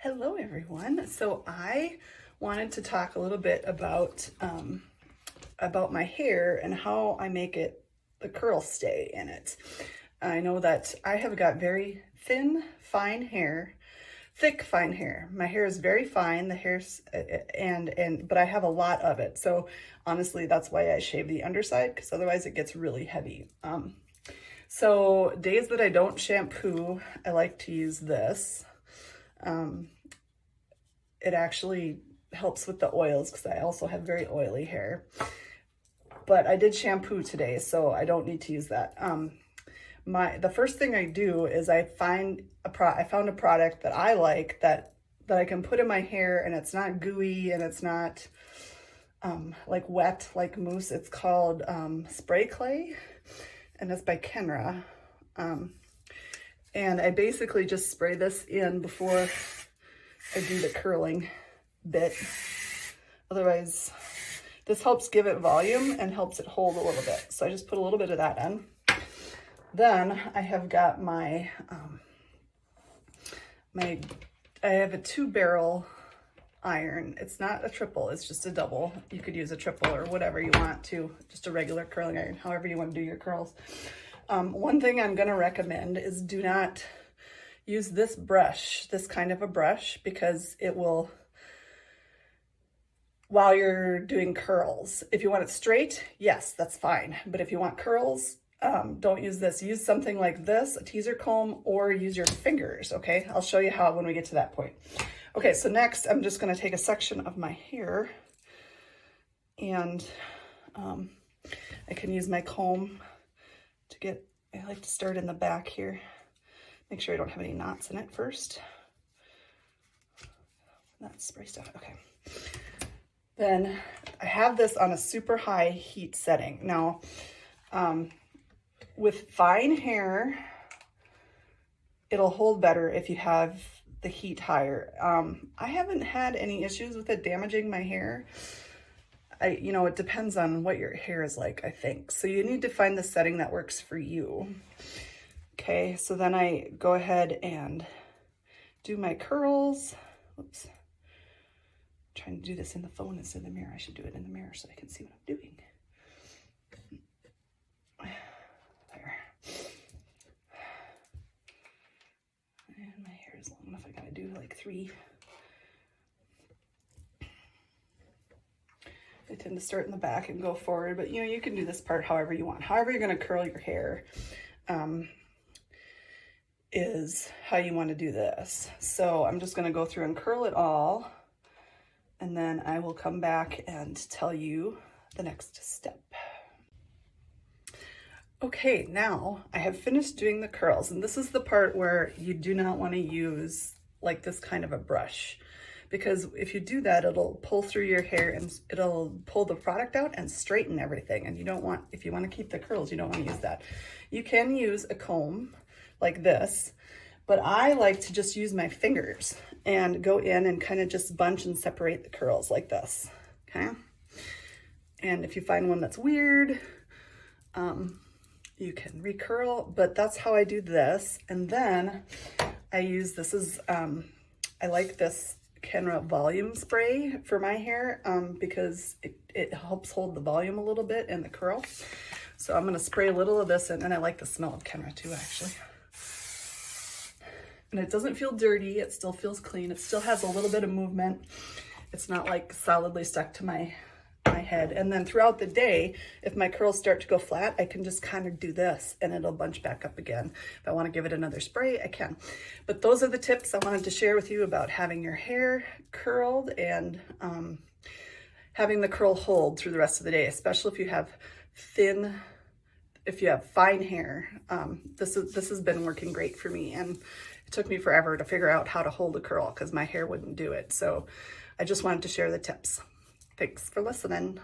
Hello everyone. So I wanted to talk a little bit about my hair and how I make it, the curls stay in it. I know that I have got very thin, fine hair, thick, fine hair. My hair is very fine, the hair's, but I have a lot of it. So honestly, that's why I shave the underside, because otherwise it gets really heavy. So days that I don't shampoo, I like to use this. It actually helps with the oils because I also have very oily hair, but I did shampoo today, so I don't need to use that. The first thing I do is I found a product that I like that I can put in my hair, and it's not gooey and it's not like wet like mousse. It's called spray clay, and it's by Kenra. And I basically just spray this in before I do the curling bit. Otherwise, this helps give it volume and helps it hold a little bit. So I just put a little bit of that in. Then I have got I have a 2-barrel iron. It's not a triple, it's just a double. You could use a triple or whatever you want to, just a regular curling iron, however you want to do your curls. One thing I'm going to recommend is do not use this brush, this kind of a brush, because it will, while you're doing curls, if you want it straight, yes, that's fine. But if you want curls, don't use this. Use something like this, a teaser comb, or use your fingers, okay? I'll show you how when we get to that point. Okay, so next I'm just going to take a section of my hair, and I can use my comb to get, I like to start in the back here. Make sure I don't have any knots in it first. That's spray stuff, okay. Then I have this on a super high heat setting. Now, with fine hair, it'll hold better if you have the heat higher. I haven't had any issues with it damaging my hair. It depends on what your hair is like, I think. So you need to find the setting that works for you. Okay, so then I go ahead and do my curls. Oops. I'm trying to do this in the phone instead of the mirror. I should do it in the mirror so I can see what I'm doing. There. And my hair is long enough. I gotta do like 3. I tend to start in the back and go forward, but you can do this part however you want. However you're going to curl your hair is how you want to do this. So I'm just going to go through and curl it all, and then I will come back and tell you the next step. Okay, now I have finished doing the curls, and this is the part where you do not want to use like this kind of a brush. Because if you do that, it'll pull through your hair and it'll pull the product out and straighten everything. And if you want to keep the curls, you don't want to use that. You can use a comb like this, but I like to just use my fingers and go in and kind of just bunch and separate the curls like this, okay? And if you find one that's weird, you can recurl, but that's how I do this. And then I use, I like this Kenra volume spray for my hair because it helps hold the volume a little bit in the curl. So I'm going to spray a little of this in, and I like the smell of Kenra too, actually. And it doesn't feel dirty. It still feels clean. It still has a little bit of movement. It's not like solidly stuck to my head. And then throughout the day, if my curls start to go flat, I can just kind of do this and it'll bunch back up again. If I want to give it another spray, I can. But those are the tips I wanted to share with you about having your hair curled and having the curl hold through the rest of the day, especially if you have fine hair. This has been working great for me, and it took me forever to figure out how to hold a curl because my hair wouldn't do it. So I just wanted to share the tips. Thanks for listening.